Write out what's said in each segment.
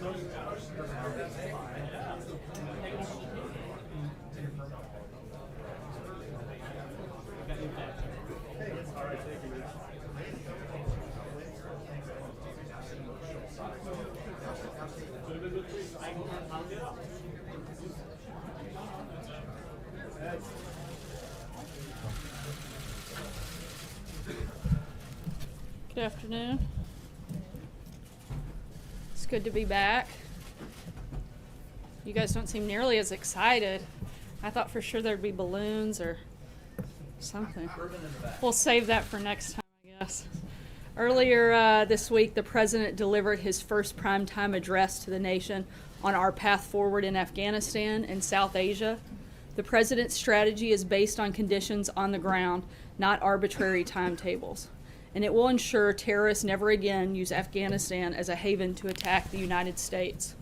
Good afternoon. It's good to be back. You guys don't seem nearly as excited. I thought for sure there'd be balloons or something. We'll save that for next time, I guess. Earlier this week, the president delivered his first primetime address to the nation on our path forward in Afghanistan and South Asia. The president's strategy is based on conditions on the ground, not arbitrary timetables. And it will ensure terrorists never again use Afghanistan as a haven to attack the United States.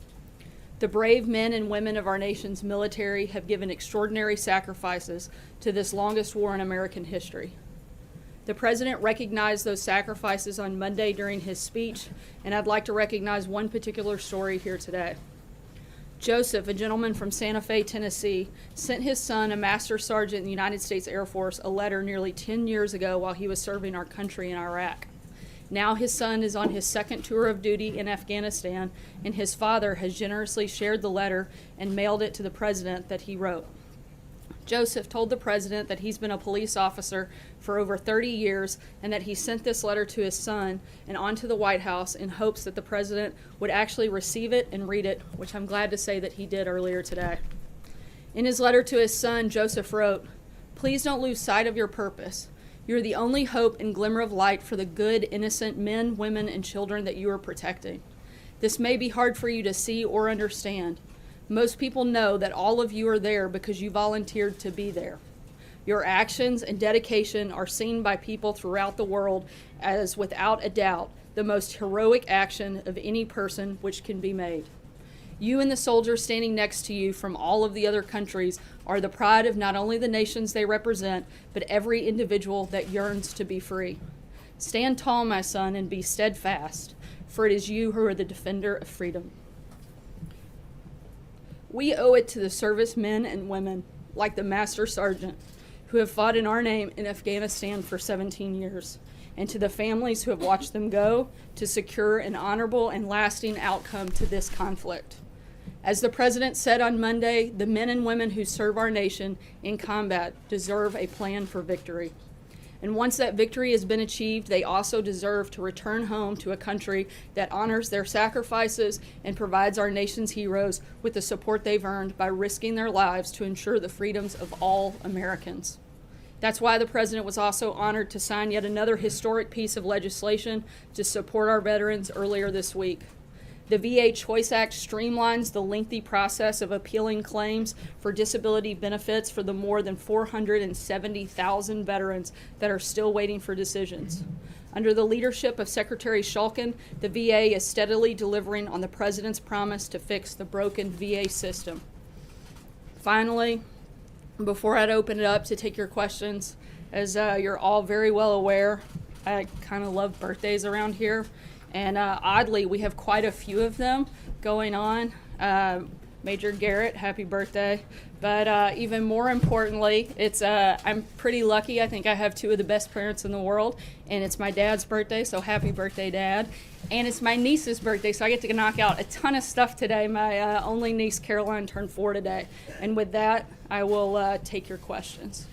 The brave men and women of our nation's military have given extraordinary sacrifices to this longest war in American history. The president recognized those sacrifices on Monday during his speech, and I'd like to recognize one particular story here today. Joseph, a gentleman from Santa Fe, Tennessee, sent his son, a master sergeant in the United States Air Force, a letter nearly 10 years ago while he was serving our country in Iraq. Now his son is on his second tour of duty in Afghanistan, and his father has generously shared the letter and mailed it to the president that he wrote. Joseph told the president that he's been a police officer for over 30 years and that he sent this letter to his son and on to the White House in hopes that the president would actually receive it and read it, which I'm glad to say that he did earlier today. In his letter to his son, Joseph wrote, "Please don't lose sight of your purpose. You're the only hope and glimmer of light for the good, innocent men, women, and children that you are protecting. This may be hard for you to see or understand. Most people know that all of you are there because you volunteered to be there. Your actions and dedication are seen by people throughout the world as, without a doubt, the most heroic action of any person which can be made. You and the soldiers standing next to you from all of the other countries are the pride of not only the nations they represent, but every individual that yearns to be free. Stand tall, my son, and be steadfast, for it is you who are the defender of freedom." We owe it to the servicemen and women, like the Master Sergeant, who have fought in our name in Afghanistan for 17 years, and to the families who have watched them go, to secure an honorable and lasting outcome to this conflict. As the President said on Monday, the men and women who serve our nation in combat deserve a plan for victory. And once that victory has been achieved, they also deserve to return home to a country that honors their sacrifices and provides our nation's heroes with the support they've earned by risking their lives to ensure the freedoms of all Americans. That's why the President was also honored to sign yet another historic piece of legislation to support our veterans earlier this week. The VA Choice Act streamlines the lengthy process of appealing claims for disability benefits for the more than 470,000 veterans that are still waiting for decisions. Under the leadership of Secretary Shulkin, the VA is steadily delivering on the President's promise to fix the broken VA system. Finally, before I'd open it up to take your questions, as you're all very well aware, I kind of love birthdays around here. And oddly, we have quite a few of them going on. Major Garrett, happy birthday. But even more importantly, I'm pretty lucky. I think I have two of the best parents in the world. And it's my dad's birthday, so happy birthday, Dad. And it's my niece's birthday, so I get to knock out a ton of stuff today. My only niece, Caroline, turned 4 today. And with that, I will take your questions.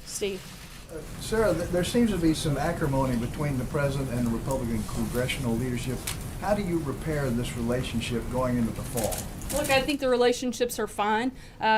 Steve. Sarah, there seems to be some acrimony between the president and the Republican congressional leadership. How do you repair this relationship going into the fall? Look, I think the relationships are fine.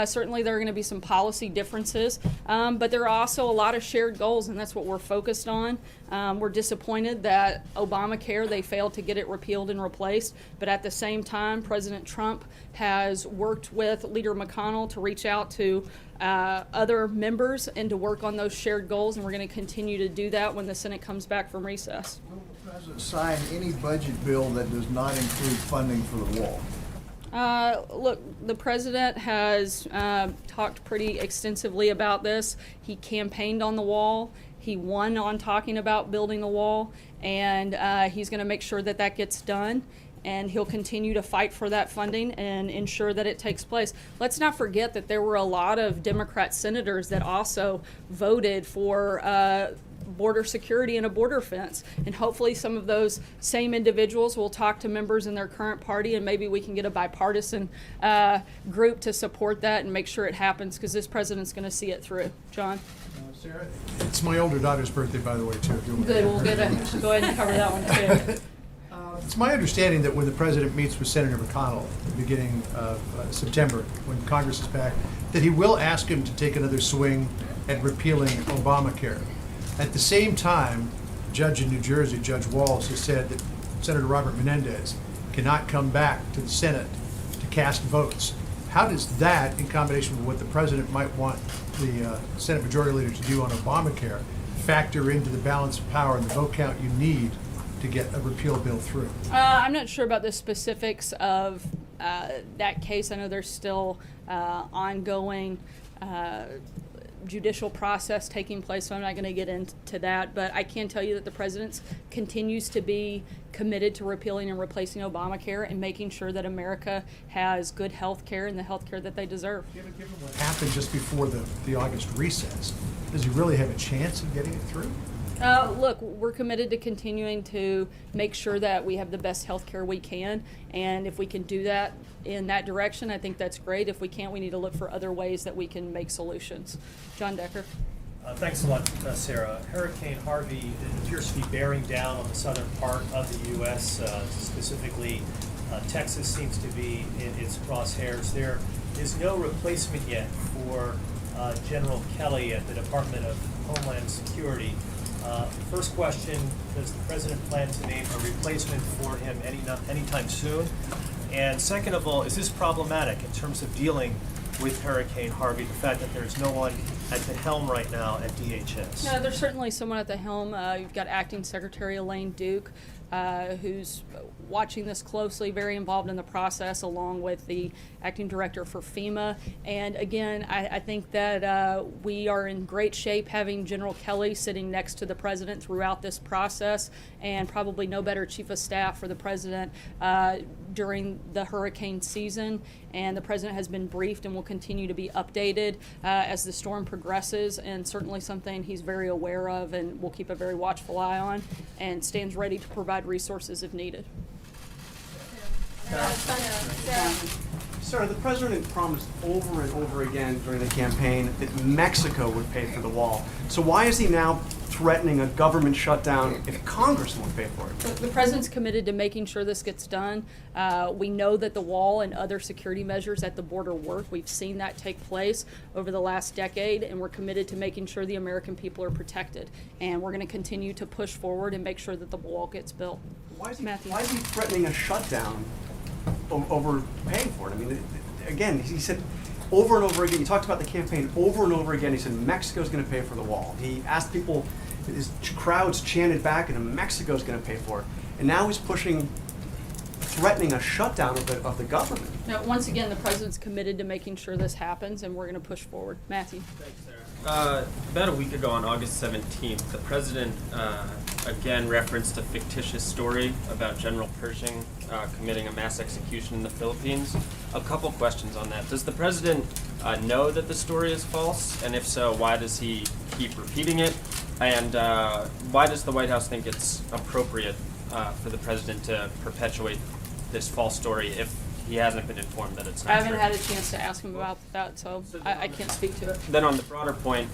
Certainly there are going to be some policy differences, but there are also a lot of shared goals, and that's what we're focused on. We're disappointed that Obamacare, they failed to get it repealed and replaced, but at the same time, President Trump has worked with Leader McConnell to reach out to other members and to work on those shared goals, and we're going to continue to do that when the Senate comes back from recess. Will the president sign any budget bill that does not include funding for the wall? Look, the president has talked pretty extensively about this. He campaigned on the wall. He won on talking about building the wall, and he's going to make sure that that gets done. and he'll continue to fight for that funding and ensure that it takes place. Let's not forget that there were a lot of Democrat senators that also voted for border security and a border fence, and hopefully some of those same individuals will talk to members in their current party, and maybe we can get a bipartisan group to support that and make sure it happens, because this president's going to see it through. John? Sarah, it's my older daughter's birthday, by the way, too. Good, we'll go ahead and cover that one too. It's my understanding that when the president meets with Senator McConnell at the beginning of September, when Congress is back, that he will ask him to take another swing at repealing Obamacare. At the same time, judge in New Jersey, Judge Walz, has said that Senator Robert Menendez cannot come back to the Senate to cast votes. How does that, in combination with what the president might want the Senate Majority Leader to do on Obamacare, factor into the balance of power and the vote count you need to get a repeal bill through? I'm not sure about the specifics of that case. I know there's still ongoing judicial process taking place, so I'm not going to get into that, but I can tell you that the president continues to be committed to repealing and replacing Obamacare and making sure that America has good health care and the health care that they deserve. Given what happened just before the August recess, does he really have a chance of getting it through? Look, we're committed to continuing to make sure that we have the best health care we can, and if we can do that in that direction, I think that's great. If we can't, we need to look for other ways that we can make solutions. John Decker. Thanks a lot, Sarah. Hurricane Harvey appears to be bearing down on the southern part of the U.S., specifically Texas seems to be in its crosshairs. There is no replacement yet for General Kelly at the Department of Homeland Security. First question, does the president plan to name a replacement for him anytime soon? And second of all, is this problematic in terms of dealing with Hurricane Harvey, the fact that there's no one at the helm right now at DHS? No, there's certainly someone at the helm. You've got Acting Secretary Elaine Duke, who's watching this closely, very involved in the process, along with the acting director for FEMA. And again, I think that we are in great shape having General Kelly sitting next to the president throughout this process, and probably no better chief of staff for the president during the hurricane season. And the president has been briefed and will continue to be updated as the storm progresses, and certainly something he's very aware of and will keep a very watchful eye on, and stands ready to provide resources if needed. Sir, the president promised over and over again during the campaign that Mexico would pay for the wall. So why is he now threatening a government shutdown if Congress won't pay for it? The president's committed to making sure this gets done. We know that the wall and other security measures at the border work. We've seen that take place over the last decade, and we're committed to making sure the American people are protected. And we're going to continue to push forward and make sure that the wall gets built. Why is Matthew. he threatening a shutdown over paying for it? I mean, again, he said over and over again, he talked about the campaign over and over again. He said Mexico's going to pay for the wall. He asked people, his crowds chanted back, and Mexico's going to pay for it. And now he's threatening a shutdown of the government. Now, once again, the president's committed to making sure this happens, and we're going to push forward. Matthew. Thanks, Sarah. About a week ago on August 17th, the president again referenced a fictitious story about General Pershing committing a mass execution in the Philippines. A couple questions on that. Does the president know that the story is false? And if so, why does he keep repeating it? And why does the White House think it's appropriate for the president to perpetuate this false story if he hasn't been informed that it's not I haven't true? had a chance to ask him about that, so I can't speak to it. Then on the broader point,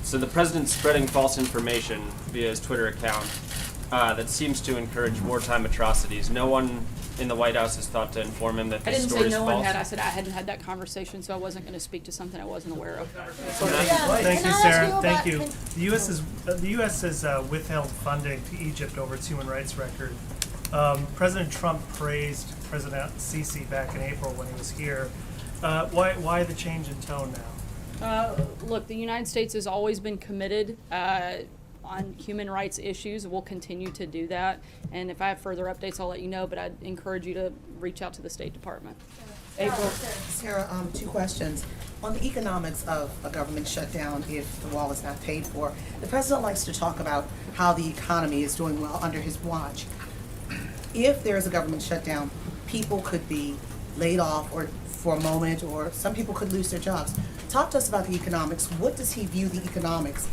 so the president's spreading false information via his Twitter account that seems to encourage wartime atrocities. No one in the White House has thought to inform him that I this didn't story say is no false. one had. I said I hadn't had that conversation, so I wasn't going to speak to something I wasn't aware of. Thank you, Sarah. Thank you. The U.S. has withheld funding to Egypt over its human rights record. President Trump praised President Sisi back in April when he was here. Why the change in tone now? Look, the United States has always been committed on human rights issues. We'll continue to do that. And if I have further updates, I'll let you know, but I'd encourage you to reach out to the State Department. April. Sarah, two questions. On the economics of a government shutdown if the wall is not paid for, the president likes to talk about how the economy is doing well under his watch. If there is a government shutdown, people could be laid off or for a moment, or some people could lose their jobs. Talk to us about the economics. What does he view the economics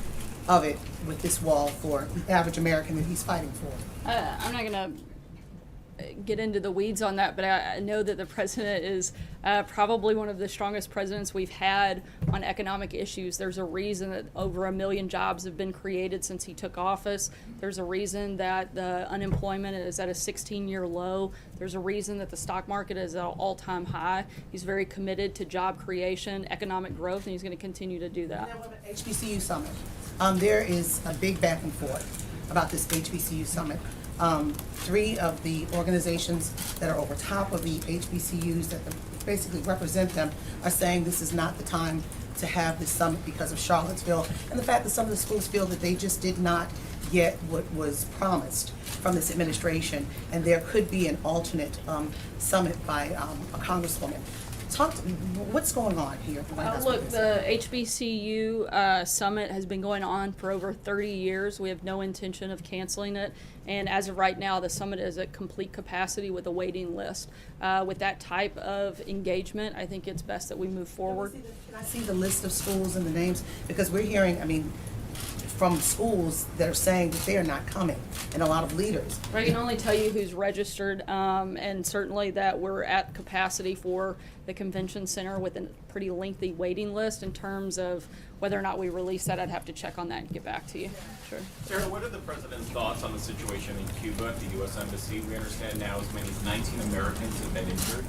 of it with this wall for the average American that he's fighting for? I'm not going to get into the weeds on that, but I know that the president is probably one of the strongest presidents we've had on economic issues. There's a reason that over 1 million jobs have been created since he took office. There's a reason that the unemployment is at a 16-year low. There's a reason that the stock market is at an all-time high. He's very committed to job creation, economic growth, and he's going to continue to do that. HBCU summit. There is a big back and forth about this HBCU summit. 3 of the organizations that are over top of the HBCUs that basically represent them are saying this is not the time to have this summit because of Charlottesville and the fact that some of the schools feel that they just did not get what was promised from this administration, and there could be an alternate summit by a congresswoman. What's going on here? Look, the HBCU summit has been going on for over 30 years. We have no intention of canceling it. And as of right now, the summit is at complete capacity with a waiting list. With that type of engagement, I think it's best that we move forward. Can I see the list of schools and the names? Because we're hearing, from schools that are saying that they are not coming, and a lot of leaders. I can only tell you who's registered, and certainly that we're at capacity for the convention center with a pretty lengthy waiting list. In terms of whether or not we release that, I'd have to check on that and get back to you. Sure. Sarah, what are the president's thoughts on the situation in Cuba at the U.S. Embassy? We understand now as many as 19 Americans have been injured.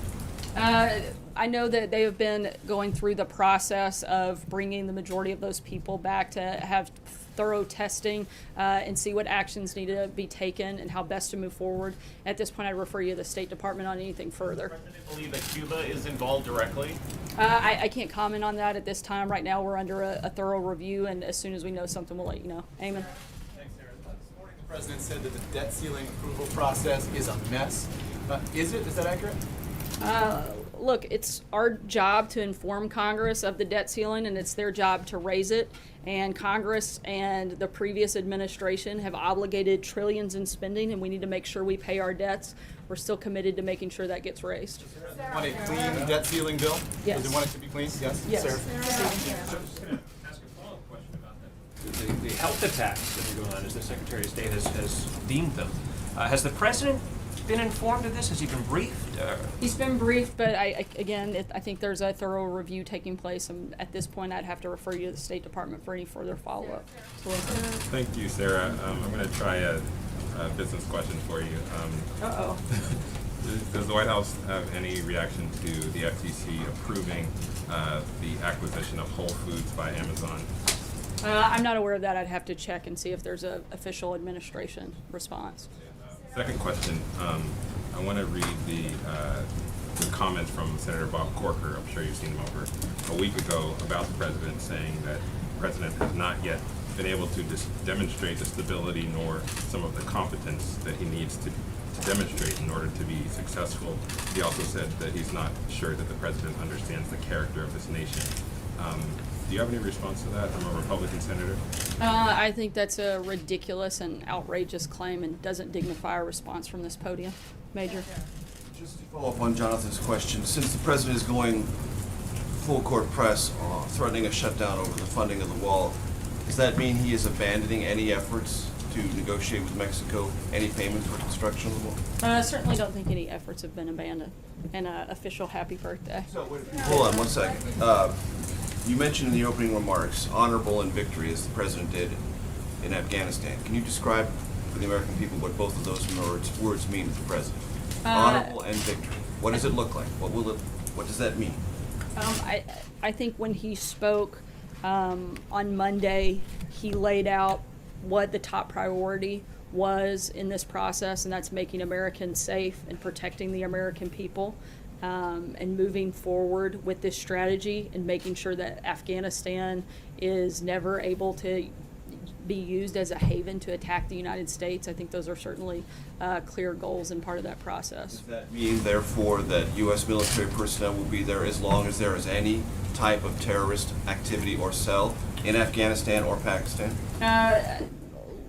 I know that they have been going through the process of bringing the majority of those people back to have thorough testing and see what actions need to be taken and how best to move forward. At this point, I'd refer you to the State Department on anything further. Does the president believe that Cuba is involved directly? I can't comment on that at this time. Right now, we're under a thorough review, and as soon as we know something, we'll let you know. Eamon? Thanks, Sarah. This morning, the president said that the debt ceiling approval process is a mess. Is it? Is that accurate? Look, it's our job to inform Congress of the debt ceiling, and it's their job to raise it. And Congress and the previous administration have obligated trillions in spending, and we need to make sure we pay our debts. We're still committed to making sure that gets raised. Want a clean debt ceiling bill? Yes. Does it want it to be clean? Yes. Yes. Sarah? So I'm just going to ask a follow-up question about that. The health attacks that are going on, as the Secretary of State has deemed them. Has the president been informed of this? Has he been briefed? He's been briefed, but I think there's a thorough review taking place, and at this point I'd have to refer you to the State Department for any further follow-up. Thank you, Sarah. I'm going to try a business question for you. Does the White House have any reaction to the FTC approving the acquisition of Whole Foods by Amazon? I'm not aware of that. I'd have to check and see if there's an official administration response. Second question, I want to read the comments from Senator Bob Corker. I'm sure you've seen them over a week ago about the president, saying that the president has not yet been able to demonstrate the stability nor some of the competence that he needs to demonstrate in order to be successful. He also said that he's not sure that the president understands the character of this nation. Do you have any response to that from a Republican senator? I think that's a ridiculous and outrageous claim and doesn't dignify a response from this podium. Major. Just to follow up on Jonathan's question, since the president is going full court press threatening a shutdown over the funding of the wall, does that mean he is abandoning any efforts to negotiate with Mexico any payment for construction of the wall? I certainly don't think any efforts have been abandoned. And official happy birthday. Hold on 1 second. You mentioned in the opening remarks honorable and victory, as the president did in Afghanistan. Can you describe for the American people what both of those words mean to the president? Honorable and victory. What does it look like? What does that mean? I think when he spoke on Monday, he laid out what the top priority was in this process, and that's making Americans safe and protecting the American people. And moving forward with this strategy and making sure that Afghanistan is never able to be used as a haven to attack the United States. I think those are certainly clear goals and part of that process. Does that mean, therefore, that U.S. military personnel will be there as long as there is any type of terrorist activity or cell in Afghanistan or Pakistan?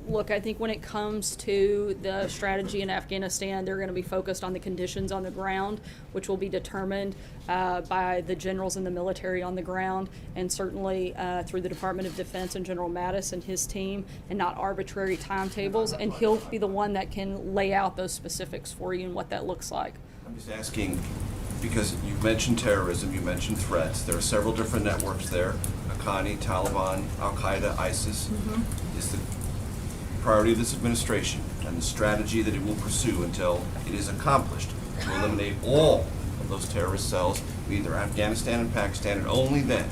Look, I think when it comes to the strategy in Afghanistan, they're going to be focused on the conditions on the ground, which will be determined by the generals in the military on the ground, and certainly through the Department of Defense and General Mattis and his team, and not arbitrary timetables. And he'll be the one that can lay out those specifics for you and what that looks like. I'm just asking, because you mentioned terrorism, you mentioned threats. There are several different networks there: Haqqani, Taliban, Al Qaeda, ISIS. Is the priority of this administration and the strategy that it will pursue until it is accomplished to eliminate all of those terrorist cells, either Afghanistan and Pakistan, and only then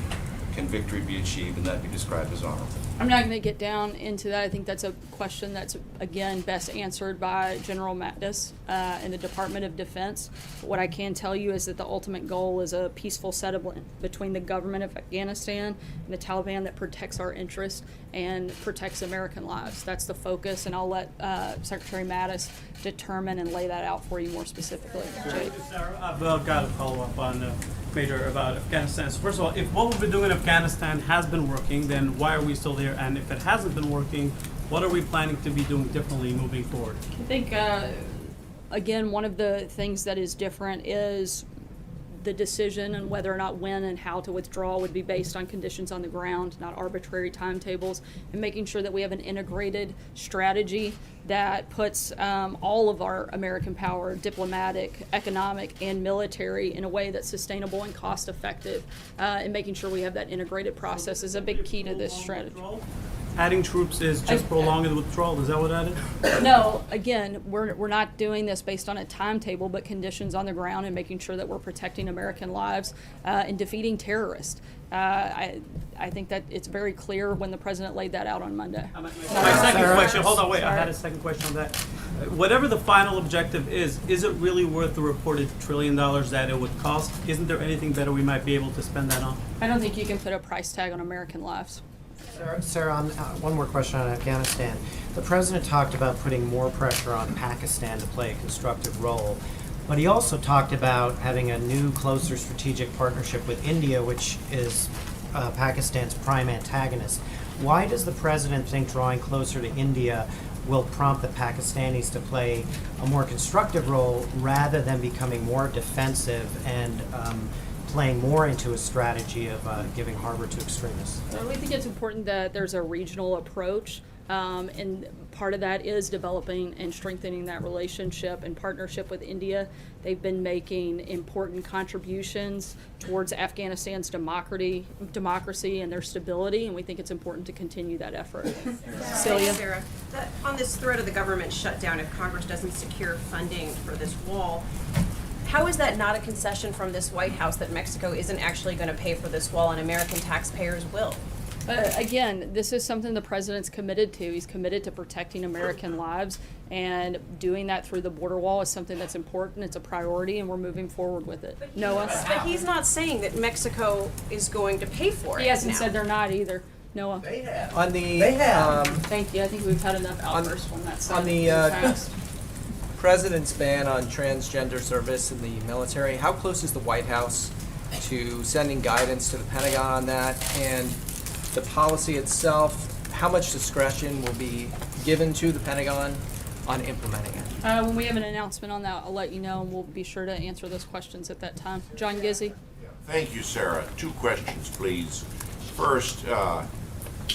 can victory be achieved and that be described as honorable? I'm not going to get down into that. I think that's a question that's, again, best answered by General Mattis and the Department of Defense. But what I can tell you is that the ultimate goal is a peaceful settlement between the government of Afghanistan and the Taliban that protects our interests and protects American lives. That's the focus, and I'll let Secretary Mattis determine and lay that out for you more specifically. Jake. Sarah, I've got a follow-up on Major about Afghanistan. So first of all, if what we've been doing in Afghanistan has been working, then why are we still there? And if it hasn't been working, what are we planning to be doing differently moving forward? I think, again, one of the things that is different is the decision and whether or not when and how to withdraw would be based on conditions on the ground, not arbitrary timetables, and making sure that we have an integrated strategy that puts all of our American power, diplomatic, economic, and military, in a way that's sustainable and cost effective, and making sure we have that integrated process is a big key to this strategy. Adding troops is just prolonging the withdrawal. Is that what that is? No, again, we're not doing this based on a timetable, but conditions on the ground and making sure that we're protecting American lives and defeating terrorists. I think that it's very clear when the president laid that out on Monday. My second question, hold on, wait, I had a second question on that. Whatever the final objective is it really worth the reported $1 trillion that it would cost? Isn't there anything better we might be able to spend that on? I don't think you can put a price tag on American lives. Sarah, one more question on Afghanistan. The president talked about putting more pressure on Pakistan to play a constructive role, but he also talked about having a new, closer strategic partnership with India, which is Pakistan's prime antagonist. Why does the president think drawing closer to India will prompt the Pakistanis to play a more constructive role rather than becoming more defensive and playing more into a strategy of giving harbor to extremists? We think it's important that there's a regional approach, and part of that is developing and strengthening that relationship and partnership with India. They've been making important contributions towards Afghanistan's democracy and their stability, and we think it's important to continue that effort. Celia? Sarah, on this threat of the government shutdown if Congress doesn't secure funding for this wall, how is that not a concession from this White House that Mexico isn't actually going to pay for this wall and American taxpayers will? Again, this is something the president's committed to. He's committed to protecting American lives, and doing that through the border wall is something that's important. It's a priority, and we're moving forward with it. Noah? But he's not saying that Mexico is going to pay for it. He hasn't said they're not either. Noah? They have. Thank you. I think we've had enough outbursts from that side. On the president's ban on transgender service in the military, how close is the White House to sending guidance to the Pentagon on that? And the policy itself, how much discretion will be given to the Pentagon on implementing it? When we have an announcement on that, I'll let you know, and we'll be sure to answer those questions at that time. John Gizzi? Thank you, Sarah. 2 questions, please. First,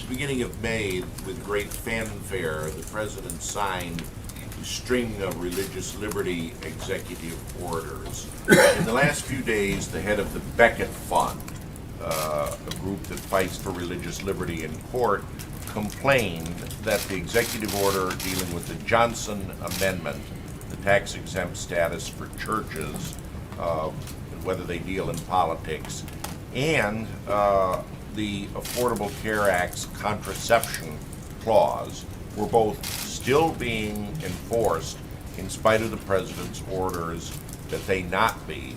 beginning of May, with great fanfare, the president signed a string of religious liberty executive orders. In the last few days, the head of the Beckett Fund, a group that fights for religious liberty in court, complained that the executive order dealing with the Johnson Amendment, the tax-exempt status for churches, whether they deal in politics, and the Affordable Care Act's contraception clause were both still being enforced in spite of the president's orders that they not be.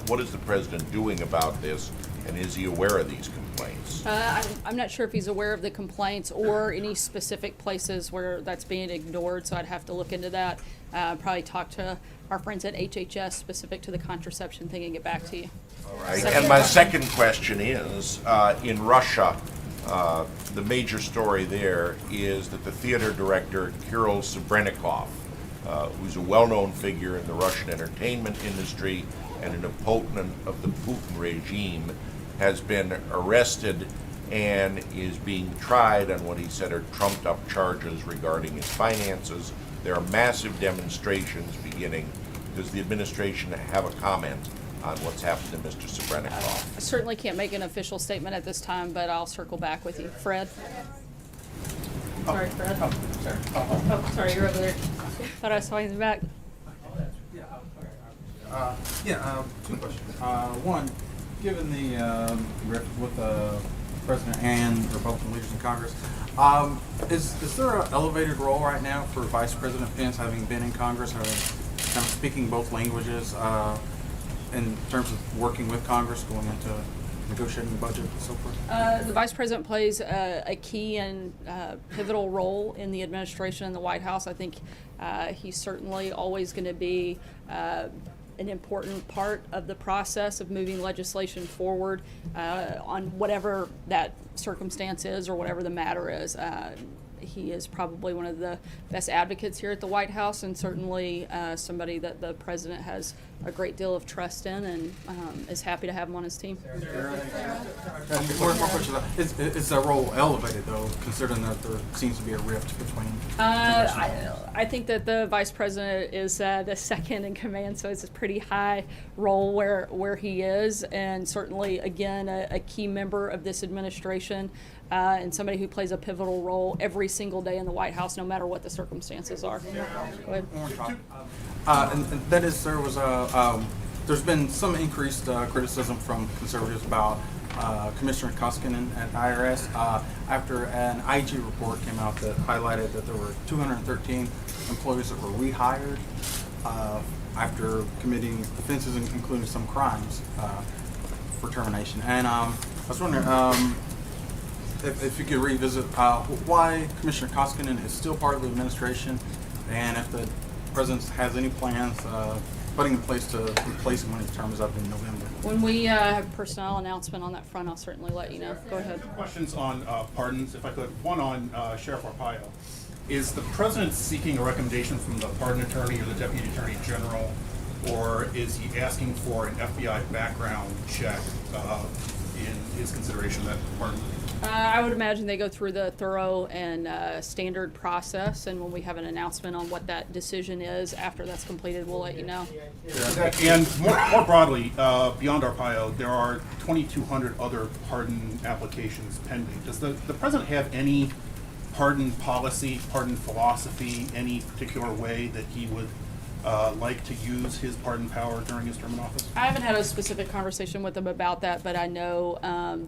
What is the president doing about this, and is he aware of these complaints? I'm not sure if he's aware of the complaints or any specific places where that's being ignored, so I'd have to look into that. Probably talk to our friends at HHS specific to the contraception thing and get back to you. All right. And my second question is, in Russia, The major story there is that the theater director, Kirill Sabrenikov, who's a well-known figure in the Russian entertainment industry and an opponent of the Putin regime, has been arrested and is being tried on what he said are trumped-up charges regarding his finances. There are massive demonstrations beginning. Does the administration have a comment on what's happened to Mr. Sabrenikov? I certainly can't make an official statement at this time, but I'll circle back with you. Fred? Sorry, Fred. Oh, sorry, you're over there. Thought I saw you in the back. Two questions. One, given the rift with the president and Republican leaders in Congress, is there an elevated role right now for Vice President Pence, having been in Congress, or kind of speaking both languages in terms of working with Congress, going into negotiating the budget and so forth? The Vice President plays a key and pivotal role in the administration and the White House. I think he's certainly always going to be an important part of the process of moving legislation forward on whatever that circumstance is or whatever the matter is. He is probably one of the best advocates here at the White House, and certainly somebody that the president has a great deal of trust in, and is happy to have him on his team. More questions. Is that role elevated, though, considering that there seems to be a rift between? I think that the vice president is the second in command, so it's a pretty high role where he is, and certainly, again, a key member of this administration. And somebody who plays a pivotal role every single day in the White House, no matter what the circumstances are. Go ahead. And that is, there's been some increased criticism from conservatives about Commissioner Koskinen at IRS after an IG report came out that highlighted that there were 213 employees that were rehired after committing offenses, including some crimes, for termination. And I was wondering if you could revisit why Commissioner Koskinen is still part of the administration, and if the president has any plans putting in place to replace him when his term is up in November. When we have personnel announcement on that front, I'll certainly let you know. Go ahead. Questions on pardons, if I could. One on Sheriff Arpaio. Is the president seeking a recommendation from the pardon attorney or the deputy attorney general, or is he asking for an FBI background check in his consideration of that pardon? I would imagine they go through the thorough and standard process, and when we have an announcement on what that decision is, after that's completed, we'll let you know. And more broadly, beyond Arpaio, there are 2,200 other pardon applications pending. Does the president have any pardon policy, pardon philosophy, any particular way that he would like to use his pardon power during his term in office? I haven't had a specific conversation with him about that, but I know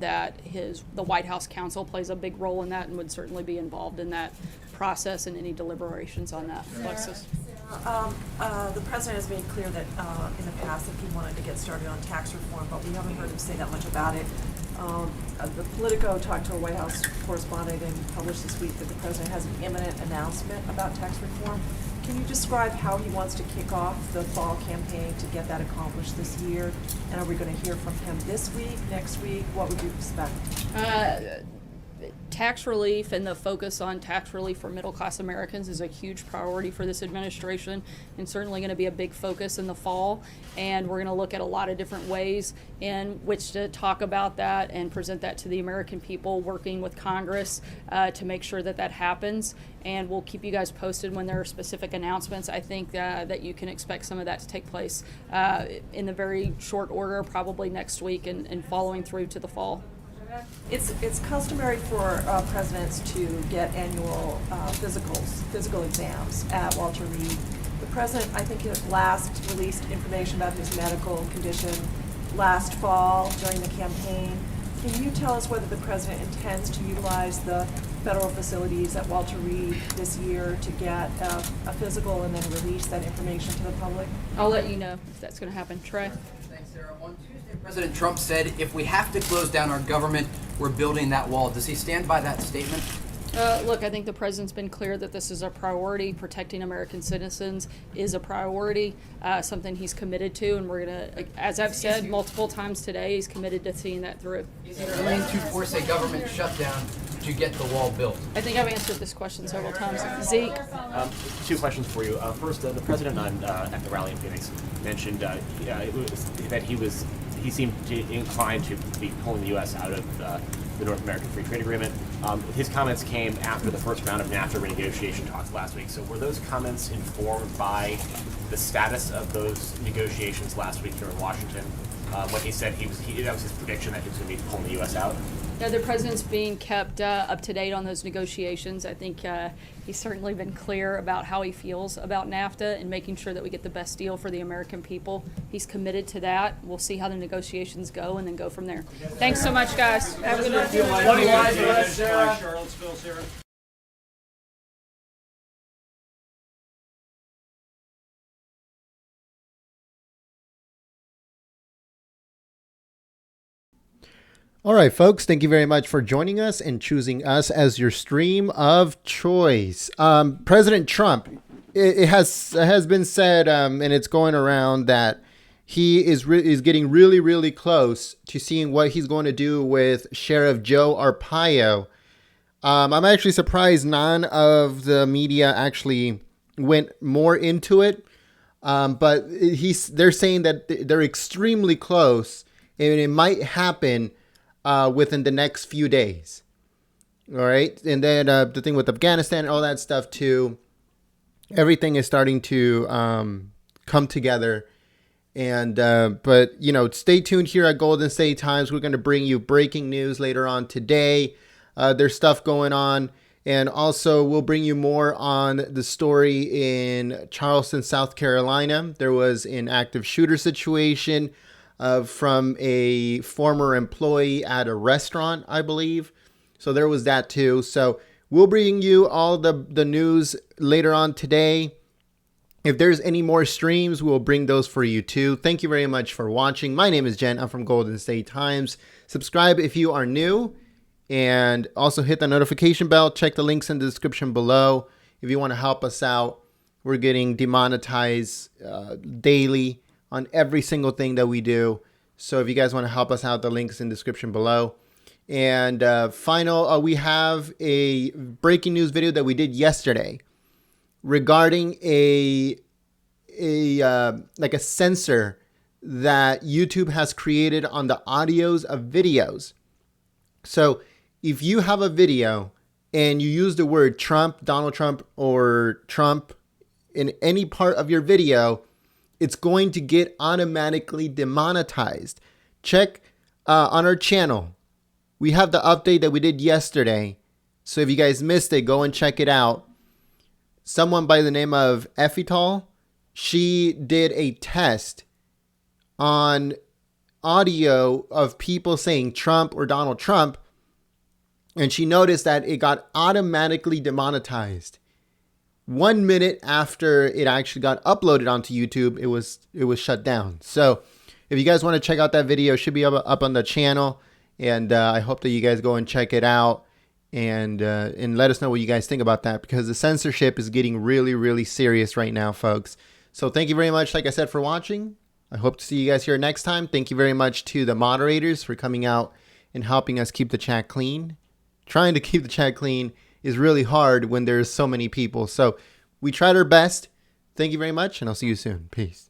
that the White House counsel plays a big role in that and would certainly be involved in that process and any deliberations on that. Alexis? The president has made clear that in the past that he wanted to get started on tax reform, but we haven't heard him say that much about it. The Politico talked to a White House correspondent and published this week that the president has an imminent announcement about tax reform. Can you describe how he wants to kick off the fall campaign to get that accomplished this year? And are we going to hear from him this week, next week? What would you expect? Tax relief and the focus on tax relief for middle-class Americans is a huge priority for this administration, and certainly going to be a big focus in the fall. And we're going to look at a lot of different ways in which to talk about that and present that to the American people, working with Congress to make sure that that happens. And we'll keep you guys posted when there are specific announcements. I think that you can expect some of that to take place in the very short order, probably next week, and following through to the fall. It's customary for presidents to get annual physical exams at Walter Reed. The president, I think, last released information about his medical condition last fall during the campaign. Can you tell us whether the president intends to utilize the federal facilities at Walter Reed this year to get a physical and then release that information to the public? I'll let you know if that's going to happen. Trey? Thanks, Sarah. On Tuesday, President Trump said, if we have to close down our government, we're building that wall. Does he stand by that statement? Look, I think the president's been clear that this is a priority. Protecting American citizens is a priority, something he's committed to, and we're going to, as I've said multiple times today, he's committed to seeing that through. Is he willing to force a government shutdown to get the wall built? I think I've answered this question several times. Zeke? Two questions for you. First, the president at the rally in Phoenix mentioned that he seemed inclined to be pulling the U.S. out of the North American Free Trade Agreement. His comments came after the first round of NAFTA renegotiation talks last week. So were those comments informed by the status of those negotiations last week here in Washington? When he said that was his prediction that he was going to be pulling the U.S. out? Yeah, the president's being kept up to date on those negotiations. I think he's certainly been clear about how he feels about NAFTA and making sure that we get the best deal for the American people. He's committed to that. We'll see how the negotiations go and then go from there. Thanks so much, guys. Have a good night. Charlottesville, Sarah. All right, folks, thank you very much for joining us and choosing us as your stream of choice. President Trump, it has been said, and it's going around that he is getting really, really close to seeing what he's going to do with Sheriff Joe Arpaio. I'm actually surprised none of the media actually went more into it, but they're saying that they're extremely close, and it might happen within the next few days. All right. And then the thing with Afghanistan and all that stuff too, everything is starting to come together. And but, stay tuned here at Golden State Times. We're going to bring you breaking news later on today. There's stuff going on. And also we'll bring you more on the story in Charleston, South Carolina. There was an active shooter situation from a former employee at a restaurant, I believe. So there was that too. So we'll bring you all the news later on today. If there's any more streams, we'll bring those for you too. Thank you very much for watching. My name is Jen. I'm from Golden State Times. Subscribe if you are new. And also hit the notification bell. Check the links in the description below. If you want to help us out, we're getting demonetized daily on every single thing that we do. So if you guys want to help us out, the link's in the description below. And we have a breaking news video that we did yesterday regarding a censor that YouTube has created on the audios of videos. So if you have a video and you use the word Trump, Donald Trump, or Trump in any part of your video, it's going to get automatically demonetized. Check on our channel. We have the update that we did yesterday. So if you guys missed it, go and check it out. Someone by the name of Effital, she did a test on audio of people saying Trump or Donald Trump, and she noticed that it got automatically demonetized. 1 minute after it actually got uploaded onto YouTube, it was shut down. So if you guys want to check out that video, it should be up on the channel. And I hope that you guys go and check it out and let us know what you guys think about that, because the censorship is getting really, really serious right now, folks. So thank you very much, like I said, for watching. I hope to see you guys here next time. Thank you very much to the moderators for coming out and helping us keep the chat clean. Trying to keep the chat clean is really hard when there's so many people. So we tried our best. Thank you very much, and I'll see you soon. Peace.